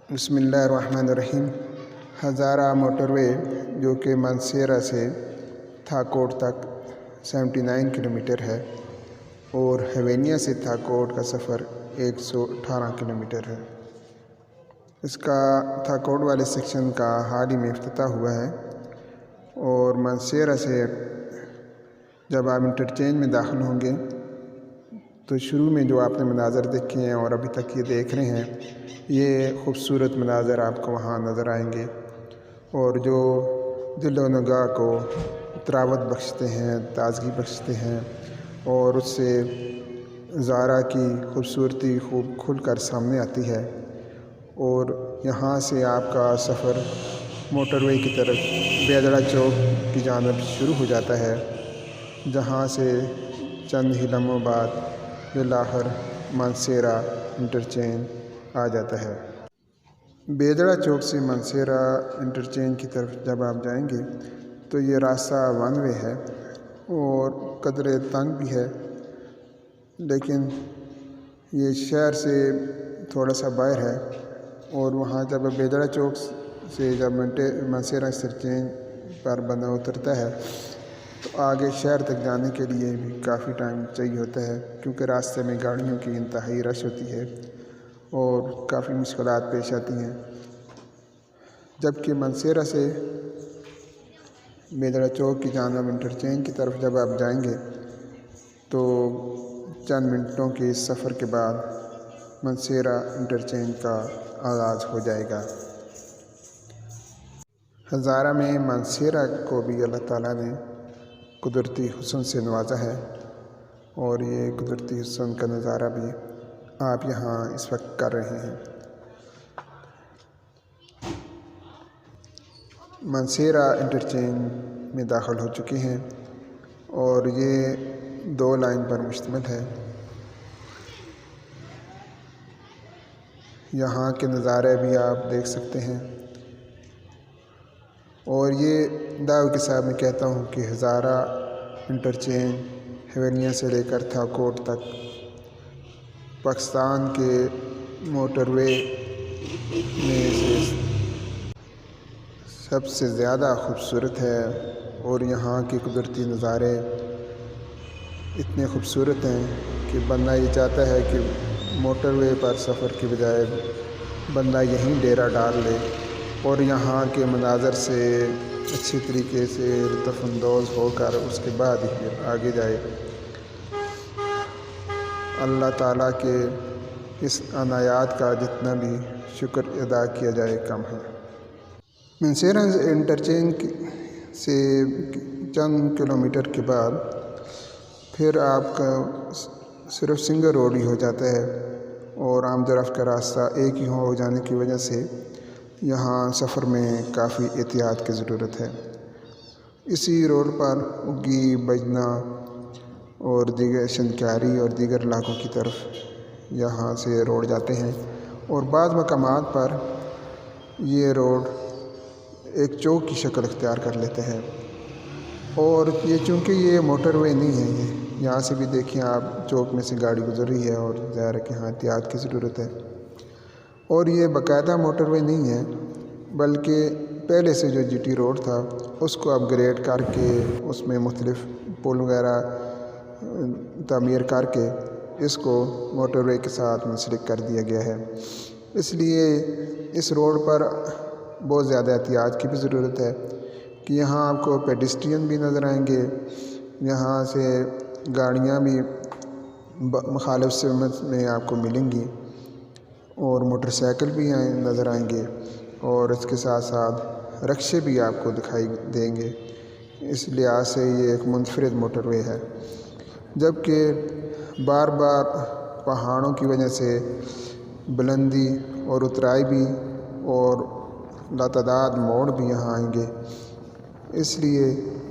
بسم اللہ الرحمن الرحیم۔ ہزارہ موٹر وے جو کہ مانسہرہ سے تھاکوٹ تک 79 کلومیٹر ہے اور ہیوینیا سے تھاکوٹ کا سفر 118 کلومیٹر ہے۔ اس کا تھاکوٹ والے سیکشن کا حال ہی میں افتتاح ہوا ہے اور مانسہرہ سے جب آپ انٹرچینج میں داخل ہوں گے تو شروع میں جو آپ نے مناظر دیکھے ہیں اور ابھی تک یہ دیکھ رہے ہیں، یہ خوبصورت مناظر آپ کو وہاں نظر آئیں گے اور جو دل و نگاہ کو تراوت بخشتے ہیں، تازگی بخشتے ہیں اور اس سے زارا کی خوبصورتی خوب کھل کر سامنے آتی ہے۔ اور یہاں سے آپ کا سفر موٹر وے کی طرف بیدڑا چوک کی جانب شروع ہو جاتا ہے، جہاں سے چند ہی لمحوں بعد بالآخر مانسہرہ انٹرچینج آ جاتا ہے۔ بیدڑا چوک سے مانسہرہ انٹرچینج کی طرف جب آپ جائیں گے تو یہ راستہ ون وے ہے اور قدرے تنگ بھی ہے، لیکن یہ شہر سے تھوڑا سا باہر ہے اور وہاں جب بیدڑا چوک سے جب مانسہرہ انٹرچینج پر بندہ اترتا ہے تو آگے شہر تک جانے کے لیے بھی کافی ٹائم چاہیے ہوتا ہے، کیونکہ راستے میں گاڑیوں کی انتہائی رش ہوتی ہے اور کافی مشکلات پیش آتی ہیں۔ جبکہ مانسہرہ سے بیدڑا چوک کی جانب انٹرچینج کی طرف جب آپ جائیں گے تو چند منٹوں کے اس سفر کے بعد مانسہرہ انٹرچینج کا آغاز ہو جائے گا۔ ہزارہ میں مانسہرہ کو بھی اللہ تعالیٰ نے قدرتی حسن سے نوازا ہے اور یہ قدرتی حسن کا نظارہ بھی آپ یہاں اس وقت کر رہے ہیں۔ مانسہرہ انٹرچینج میں داخل ہو چکے ہیں اور یہ 2 لائن پر مشتمل ہے۔ یہاں کے نظارے بھی آپ دیکھ سکتے ہیں اور یہ دعوے کے ساتھ میں کہتا ہوں کہ ہزارہ انٹرچینج ہیوینیا سے لے کر تھاکوٹ تک پاکستان کے موٹر وے میں سے سب سے زیادہ خوبصورت ہے اور یہاں کے قدرتی نظارے اتنے خوبصورت ہیں کہ بندہ یہ چاہتا ہے کہ موٹر وے پر سفر کی بجائے بندہ یہیں ڈیرا ڈال لے اور یہاں کے مناظر سے اچھی طریقے سے لطف اندوز ہو کر اس کے بعد ہی آگے جائے۔ اللہ تعالیٰ کے اس عنایات کا جتنا بھی شکر ادا کیا جائے کم ہے۔ مانسہرہ انٹرچینج سے چند کلومیٹر کے بعد پھر آپ کا صرف سنگل روڈ ہی ہو جاتا ہے اور آمد و رفت کا راستہ ایک ہی ہو جانے کی وجہ سے یہاں سفر میں کافی احتیاط کی ضرورت ہے۔ اسی روڈ پر اگی، بجنا اور دیگر شنکاری اور دیگر علاقوں کی طرف یہاں سے روڈ جاتے ہیں اور بعض مقامات پر یہ روڈ ایک چوک کی شکل اختیار کر لیتے ہیں اور یہ چونکہ یہ موٹر وے نہیں ہے، یہاں سے بھی دیکھیں آپ چوک میں سے گاڑی گزر رہی ہے اور ظاہر ہے کہ یہاں احتیاط کی ضرورت ہے۔ اور یہ باقاعدہ موٹر وے نہیں ہے بلکہ پہلے سے جو جی ٹی روڈ تھا اس کو اپ گریڈ کر کے اس میں مختلف پل وغیرہ تعمیر کر کے اس کو موٹر وے کے ساتھ منسلک کر دیا گیا ہے۔ اس لیے اس روڈ پر بہت زیادہ احتیاط کی بھی ضرورت ہے کہ یہاں آپ کو پیڈسٹرین بھی نظر آئیں گے، یہاں سے گاڑیاں بھی مخالف سمت میں آپ کو ملیں گی اور موٹر سائیکل بھی نظر آئیں گے اور اس کے ساتھ ساتھ رکشے بھی آپ کو دکھائی دیں گے۔ اس لحاظ سے یہ ایک منفرد موٹر وے ہے، جبکہ بار بار پہاڑوں کی وجہ سے بلندی اور اترائی بھی اور لاتعداد موڑ بھی یہاں آئیں گے، اس لیے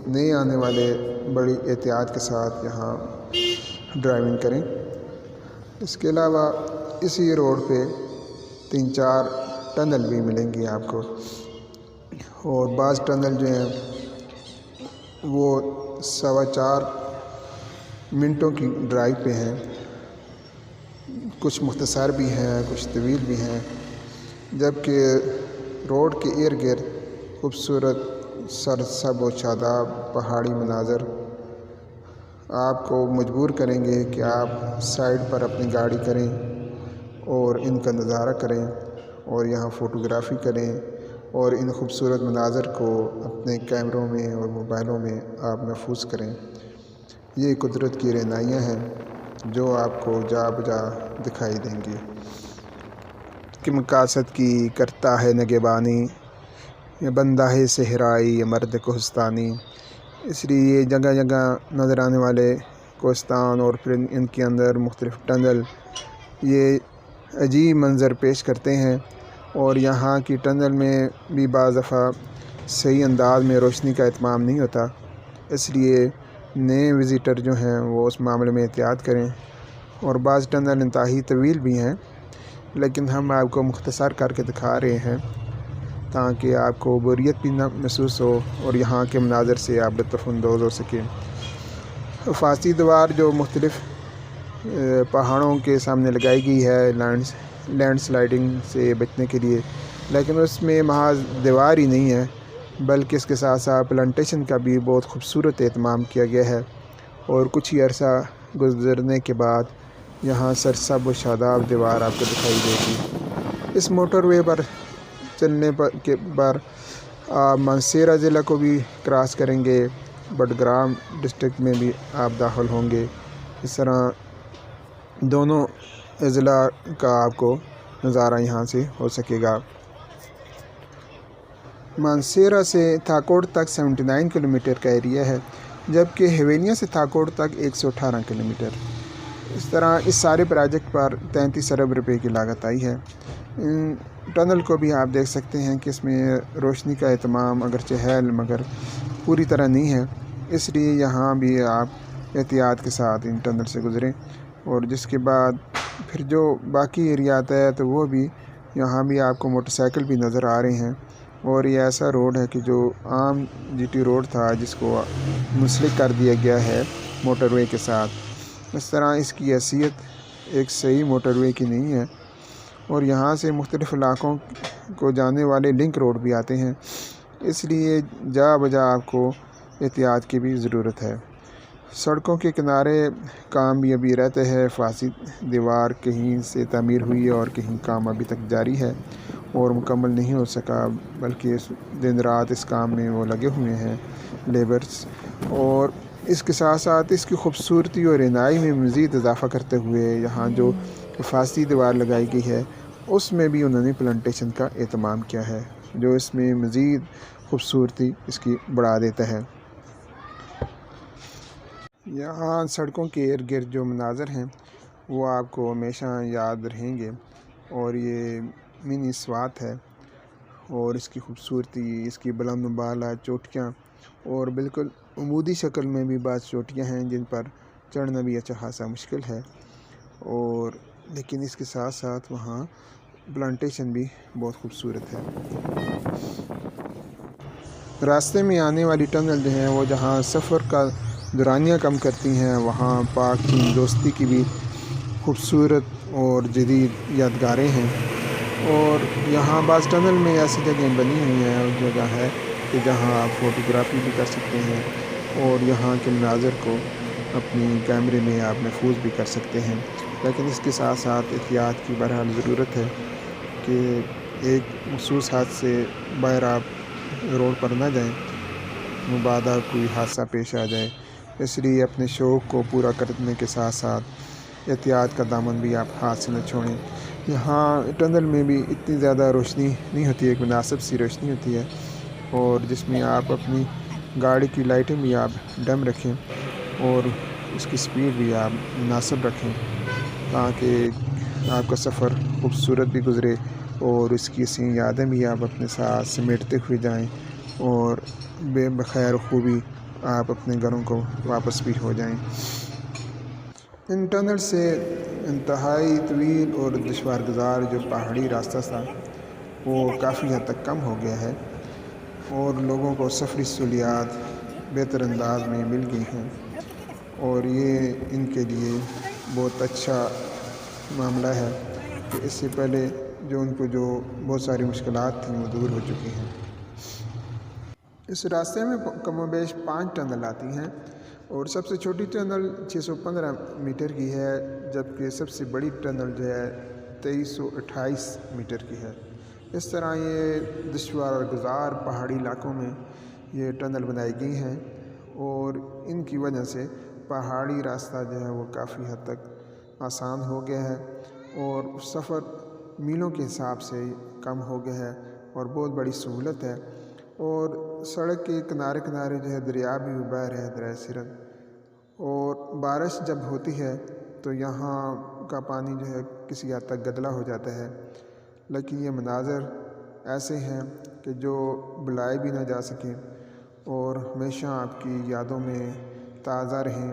نئے آنے والے بڑی احتیاط کے ساتھ یہاں ڈرائیونگ کریں۔ اس کے علاوہ اسی روڈ پہ 3-4 ٹنل بھی ملیں گی آپ کو اور بعض ٹنل جو ہیں وہ 4.25 منٹوں کی ڈرائیو پہ ہیں، کچھ مختصر بھی ہیں، کچھ طویل بھی ہیں۔ جبکہ روڈ کے ارد گرد خوبصورت سرسبز و شاداب پہاڑی مناظر آپ کو مجبور کریں گے کہ آپ سائڈ پر اپنی گاڑی کریں اور ان کا نظارہ کریں اور یہاں فوٹوگرافی کریں اور ان خوبصورت مناظر کو اپنے کیمروں میں اور موبائلوں میں آپ محفوظ کریں۔ یہ قدرت کی رعنائیاں ہیں جو آپ کو جا بجا دکھائی دیں گی کہ مقاصد کی کرتا ہے نگہبانی، یہ بندہ ہے صحرائی یہ مرد کوہستانی۔ اس لیے جگہ جگہ نظر آنے والے کوہستان اور پھر ان کے اندر مختلف ٹنل یہ عجیب منظر پیش کرتے ہیں، اور یہاں کی ٹنل میں بھی بعض دفعہ صحیح انداز میں روشنی کا اتمام نہیں ہوتا، اس لیے نئے وزیٹر جو ہیں وہ اس معاملے میں احتیاط کریں۔ اور بعض ٹنل انتہائی طویل بھی ہیں، لیکن ہم آپ کو مختصر کر کے دکھا رہے ہیں تاکہ آپ کو بوریت بھی نہ محسوس ہو اور یہاں کے مناظر سے آپ لطف اندوز ہو سکیں۔ حفاظتی دیوار جو مختلف پہاڑوں کے سامنے لگائی گئی ہے لینڈ سلائڈنگ سے بچنے کے لیے، لیکن اس میں محض دیوار ہی نہیں ہے بلکہ اس کے ساتھ ساتھ پلانٹیشن کا بھی بہت خوبصورت اہتمام کیا گیا ہے، اور کچھ ہی عرصہ گزرنے کے بعد یہاں سرسبز و شاداب دیوار آپ کو دکھائی دے گی۔ اس موٹر وے پر چلنے کے بعد آپ مانسہرہ ضلع کو بھی کراس کریں گے، بٹگرام ڈسٹرکٹ میں بھی آپ داخل ہوں گے۔ اس طرح دونوں اضلاع کا آپ کو نظارہ یہاں سے ہو سکے گا۔ مانسہرہ سے تھاکوٹ تک 79 کلومیٹر کا ایریا ہے، جبکہ ہیوینیا سے تھاکوٹ تک 118 کلومیٹر۔ اس طرح اس سارے پروجیکٹ پر 33 ارب روپے کی لاگت آئی ہے۔ ان ٹنل کو بھی آپ دیکھ سکتے ہیں کہ اس میں روشنی کا اہتمام اگرچہ ہے مگر پوری طرح نہیں ہے، اس لیے یہاں بھی آپ احتیاط کے ساتھ ان ٹنل سے گزریں۔ اور جس کے بعد پھر جو باقی ایریات ہے تو وہ بھی یہاں بھی آپ کو موٹر سائیکل بھی نظر آ رہے ہیں، اور یہ ایسا روڈ ہے کہ جو عام جی ٹی روڈ تھا جس کو منسلک کر دیا گیا ہے موٹر وے کے ساتھ۔ اس طرح اس کی حیثیت ایک صحیح موٹر وے کی نہیں ہے، اور یہاں سے مختلف علاقوں کو جانے والے لنک روڈ بھی آتے ہیں، اس لیے جا بجا آپ کو احتیاط کی بھی ضرورت ہے۔ سڑکوں کے کنارے کام بھی ابھی رہتے ہیں، حفاظتی دیوار کہیں سے تعمیر ہوئی ہے اور کہیں کام ابھی تک جاری ہے اور مکمل نہیں ہو سکا، بلکہ دن رات اس کام میں وہ لگے ہوئے ہیں لیبرز، اور اس کے ساتھ ساتھ اس کی خوبصورتی اور رعنائی میں مزید اضافہ کرتے ہوئے یہاں جو حفاظتی دیوار لگائی گئی ہے اس میں بھی انہوں نے پلانٹیشن کا اہتمام کیا ہے جو اس میں مزید خوبصورتی اس کی بڑھا دیتا ہے۔ یہاں سڑکوں کے ارد گرد جو مناظر ہیں وہ آپ کو ہمیشہ یاد رہیں گے، اور یہ منی سوات ہے، اور اس کی خوبصورتی، اس کی بلند و بالا چوٹیاں، اور بالکل عمودی شکل میں بھی بعض چوٹیاں ہیں جن پر چڑھنا بھی اچھا خاصا مشکل ہے، اور لیکن اس کے ساتھ ساتھ وہاں پلانٹیشن بھی بہت خوبصورت ہے۔ راستے میں آنے والی ٹنل جو ہیں وہ جہاں سفر کا دورانیہ کم کرتی ہیں، وہاں پاک چین دوستی کی بھی خوبصورت اور جدید یادگاریں ہیں، اور یہاں بعض ٹنل میں ایسی جگہیں بنی ہوئی ہیں، اس جگہ ہے کہ جہاں آپ فوٹوگرافی بھی کر سکتے ہیں اور یہاں کے مناظر کو اپنی کیمرے میں آپ محفوظ بھی کر سکتے ہیں، لیکن اس کے ساتھ ساتھ احتیاط کی بہرحال ضرورت ہے کہ ایک مخصوص حد سے باہر آپ روڈ پر نہ جائیں، مبادا کوئی حادثہ پیش آ جائے، اس لیے اپنے شوق کو پورا کرنے کے ساتھ ساتھ احتیاط کا دامن بھی آپ ہاتھ سے نہ چھوڑیں۔ یہاں ٹنل میں بھی اتنی زیادہ روشنی نہیں ہوتی ہے، ایک مناسب سی روشنی ہوتی ہے، اور جس میں آپ اپنی گاڑی کی لائٹیں بھی آپ ڈم رکھیں اور اس کی سپیڈ بھی آپ مناسب رکھیں تاکہ آپ کا سفر خوبصورت بھی گزرے اور اس کی سی یادیں بھی آپ اپنے ساتھ سمیٹتے ہوئے جائیں اور بے بخیر خوبی آپ اپنے گھروں کو واپس بھی ہو جائیں۔ ان ٹنل سے انتہائی طویل اور دشوارگزار جو پہاڑی راستہ تھا وہ کافی حد تک کم ہو گیا ہے، اور لوگوں کو سفری سہولیات بہتر انداز میں مل گئی ہیں، اور یہ ان کے لیے بہت اچھا معاملہ ہے کہ اس سے پہلے جو ان کو جو بہت ساری مشکلات تھیں وہ دور ہو چکی ہیں۔ اس راستے میں کم و بیش 5 ٹنل آتی ہیں اور سب سے چھوٹی ٹنل 615 میٹر کی ہے، جبکہ سب سے بڑی ٹنل جو ہے 2328 میٹر کی ہے۔ اس طرح یہ دشوار اور گزار پہاڑی علاقوں میں یہ ٹنل بنائی گئی ہیں اور ان کی وجہ سے پہاڑی راستہ جو ہے وہ کافی حد تک آسان ہو گیا ہے اور سفر میلوں کے حساب سے کم ہو گیا ہے اور بہت بڑی سہولت ہے۔ اور سڑک کے کنارے کنارے جو ہے دریا بھی بہہ رہے ہیں، دریائے سرخ، اور بارش جب ہوتی ہے تو یہاں کا پانی جو ہے کسی حد تک گدلا ہو جاتا ہے، لیکن یہ مناظر ایسے ہیں کہ جو بلائے بھی نہ جا سکیں اور ہمیشہ آپ کی یادوں میں تازہ رہیں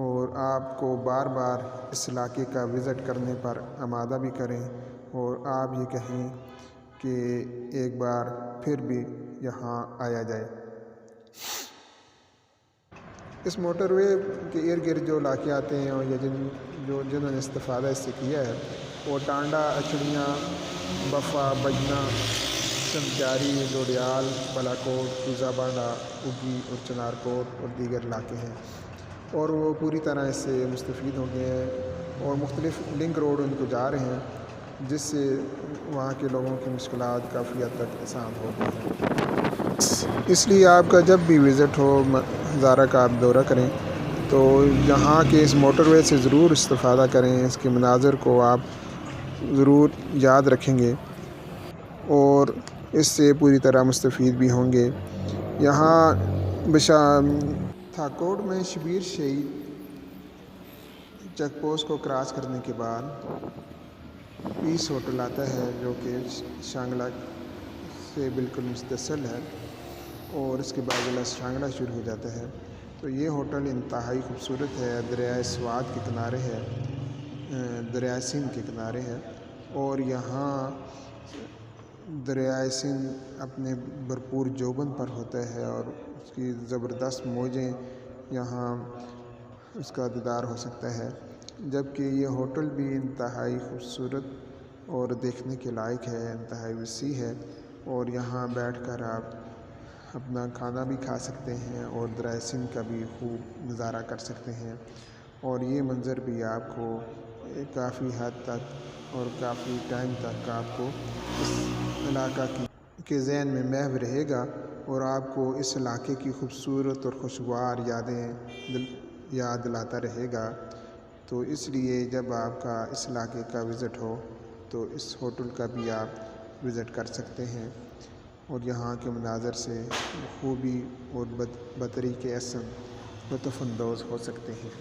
اور آپ کو بار بار اس علاقے کا وزٹ کرنے پر آمادہ بھی کریں اور آپ یہ کہیں کہ ایک بار پھر بھی یہاں آیا جائے۔ اس موٹر وے کے ارد گرد جو علاقے آتے ہیں اور جنہوں نے استفادہ اس سے کیا ہے وہ ٹانڈا، اچڑیاں، بفا، بجنا، سمجاری، لوڑیال، بالاکوٹ، فیضا بانڈا، اگی اور چنار کوٹ اور دیگر علاقے ہیں، اور وہ پوری طرح اس سے مستفید ہو گئے ہیں اور مختلف لنک روڈ ان کو جا رہے ہیں، جس سے وہاں کے لوگوں کی مشکلات کافی حد تک آسان ہو گئی ہیں۔ اس لیے آپ کا جب بھی وزٹ ہو ہزارہ کا آپ دورہ کریں تو یہاں کے اس موٹر وے سے ضرور استفادہ کریں، اس کے مناظر کو آپ ضرور یاد رکھیں گے اور اس سے پوری طرح مستفید بھی ہوں گے۔ یہاں تھاکوٹ میں شبیر شہید چیک پوسٹ کو کراس کرنے کے بعد پیس ہوٹل آتا ہے، جو کہ شانگلہ سے بالکل متصل ہے اور اس کے بعد ضلع شانگلہ شروع ہو جاتا ہے۔ تو یہ ہوٹل انتہائی خوبصورت ہے، دریائے سوات کے کنارے ہے، دریائے سندھ کے کنارے ہے، اور یہاں دریائے سندھ اپنے بھرپور جوبن پر ہوتا ہے اور اس کی زبردست موجیں یہاں اس کا دیدار ہو سکتا ہے، جبکہ یہ ہوٹل بھی انتہائی خوبصورت اور دیکھنے کے لائق ہے، انتہائی وسیع ہے، اور یہاں بیٹھ کر آپ اپنا کھانا بھی کھا سکتے ہیں اور دریائے سندھ کا بھی خوب نظارہ کر سکتے ہیں، اور یہ منظر بھی آپ کو کافی حد تک اور کافی ٹائم تک آپ کو اس علاقہ کے ذہن میں محو رہے گا اور آپ کو اس علاقے کی خوبصورت اور خوشگوار یادیں یاد دلاتا رہے گا۔ تو اس لیے جب آپ کا اس علاقے کا وزٹ ہو تو اس ہوٹل کا بھی آپ وزٹ کر سکتے ہیں اور یہاں کے مناظر سے خوبی اور بطریق احسن لطف اندوز ہو سکتے ہیں۔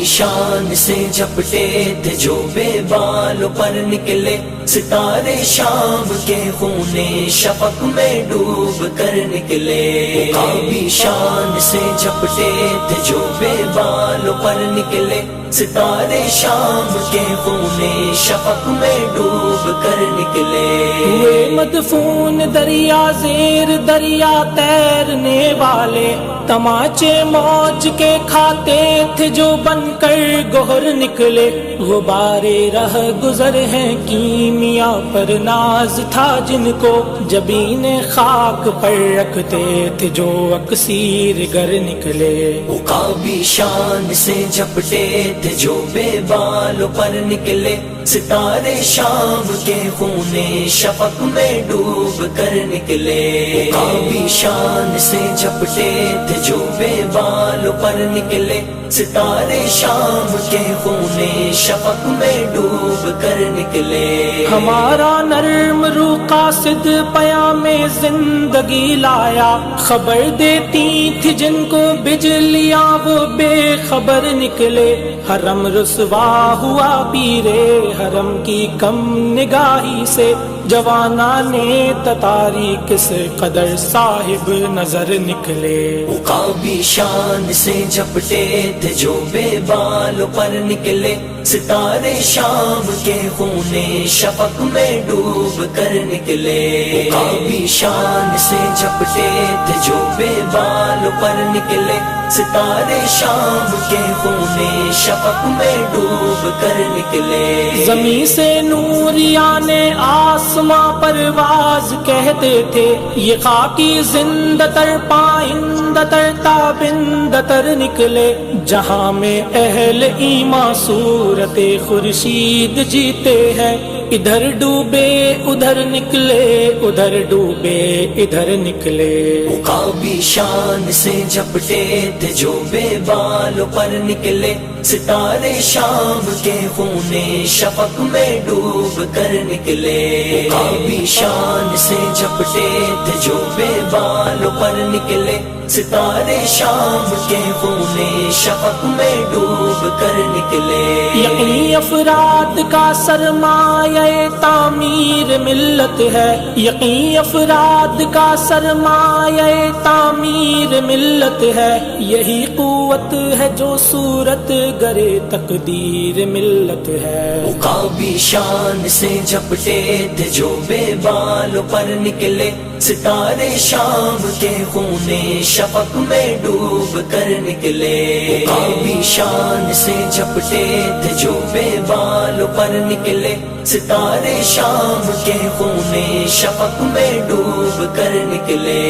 شان سے جھپٹے تھے جو بے بالوں پر نکلے ستارے شام کے خونے شفق میں ڈوب کر نکلے، کابی شان سے جھپٹے تھے جو بے بالوں پر نکلے ستارے شام کے خونے شفق میں ڈوب کر نکلے، ہوئے مدفون دریا زیر دریا تیرنے والے تماچے موج کے کھاتے تھے جو بن کر گوہر نکلے، غبارے رہ گزر ہیں کیمیا میاں پر ناز تھا جن کو جبین خاک پر رکھتے تھے جو اکسیر گر نکلے. عقابی شان سے جھپٹے تھے جو بے بالوں پر نکلے. ستارے شام کے خون شفق میں ڈوب کر نکلے. عقابی شان سے جھپٹے تھے جو بے بالوں پر نکلے. ستارے شام کے خون شفق میں ڈوب کر نکلے. ہمارا نرم روح قاصد پیام زندگی لایا. خبر دیتی تھی جن کو بجلیاں وہ بے خبر نکلے. حرم رسوا ہوا پیرے حرم کی کم نگاہی سے. جوانانے تتاری کس قدر صاحب نظر نکلے. عقابی شان سے جھپٹے تھے جو بے بالوں پر نکلے. ستارے شام کے خون شفق میں ڈوب کر نکلے. عقابی شان سے جھپٹے تھے جو بے بالوں پر نکلے. ستارے شام کے خون شفق میں ڈوب کر نکلے. زمین سے نوریان آسماں پرواز کہتے تھے. یہ خاکی زندہ تر پائندہ تر تابندہ تر نکلے. جہاں میں اہل ایمان صورت خورشید جیتے ہیں. ادھر ڈوبے ادھر نکلے ادھر ڈوبے ادھر نکلے. عقابی شان سے جھپٹے تھے جو بے بالوں پر نکلے. ستارے شام کے خون شفق میں ڈوب کر نکلے. عقابی شان سے جھپٹے تھے جو بے بالوں پر نکلے. ستارے شام کے خون شفق میں ڈوب کر نکلے. یقین افراد کا سرمایہ تعمیر ملت ہے. یقین افراد کا سرمایہ تعمیر ملت ہے. یہی قوت ہے جو صورت گرے تقدیر ملت ہے. عقابی شان سے جھپٹے تھے جو بے بالوں پر نکلے. ستارے شام کے خون شفق میں ڈوب کر نکلے. عقابی شان سے جھپٹے تھے جو بے بالوں پر نکلے. ستارے شام کے خون شفق میں ڈوب کر نکلے.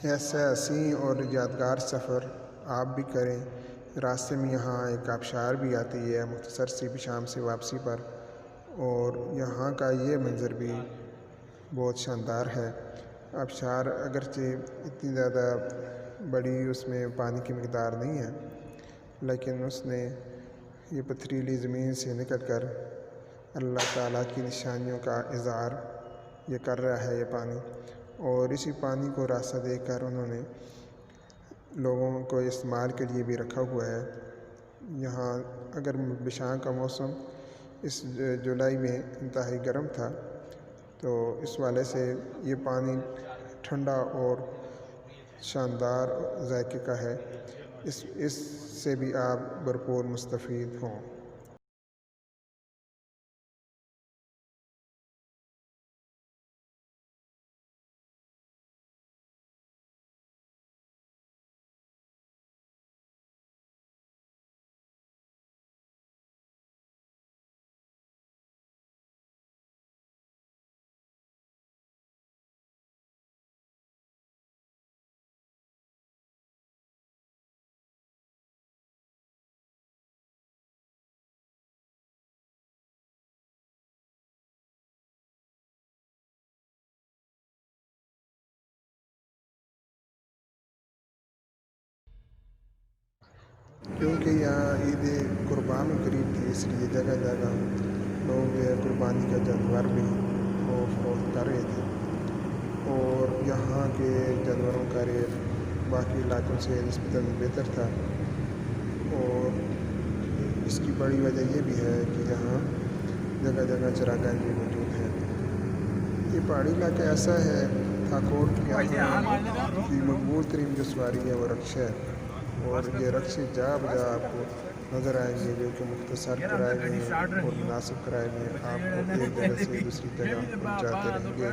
ایسا حسین اور یادگار سفر آپ بھی کریں. راستے میں یہاں ایک آبشار بھی آتی ہے مختصر سی شام سے واپسی پر، اور یہاں کا یہ منظر بھی بہت شاندار ہے. آبشار اگرچہ اتنی زیادہ بڑی اس میں پانی کی مقدار نہیں ہے، لیکن اس نے یہ پتھریلی زمین سے نکل کر اللہ تعالیٰ کی نشانیوں کا اظہار یہ کر رہا ہے یہ پانی. اور اسی پانی کو راستہ دے کر انہوں نے لوگوں کو استعمال کے لیے بھی رکھا ہوا ہے. یہاں اگر بشاں کا موسم اس جولائی میں انتہائی گرم تھا، تو اس والے سے یہ پانی ٹھنڈا اور شاندار ذائقے کا ہے. اس سے بھی آپ بھرپور مستفید ہوں. کیونکہ یہاں عید قربان قریب تھی، اس لیے جگہ جگہ لوگ قربانی کا جانور بھی وہ فروخت کر رہے تھے. اور یہاں کے جانوروں کا ریٹ باقی علاقوں سے نسبتاً بہتر تھا. اور اس کی بڑی وجہ یہ بھی ہے کہ یہاں جگہ جگہ چراگاہیں بھی موجود ہیں. یہ پہاڑی علاقہ ایسا ہے تھاکوٹ کی مقبول ترین جو سواری ہے وہ رکشہ ہے، اور یہ رکشے جا بجا آپ کو نظر آئیں گے جو کہ مختصر کرائے میں ہیں اور مناسب کرائے میں آپ کو ایک جگہ سے دوسری جگہ پہنچاتے رہیں گے۔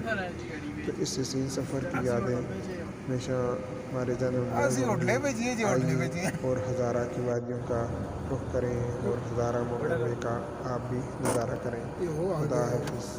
تو اس حسین سفر کی یادیں ہمیشہ ہمارے ذہن میں آئیے اور ہزارہ کی وادیوں کا رخ کریں اور ہزارہ موٹر وے کا آپ بھی نظارہ کریں۔ خدا حافظ۔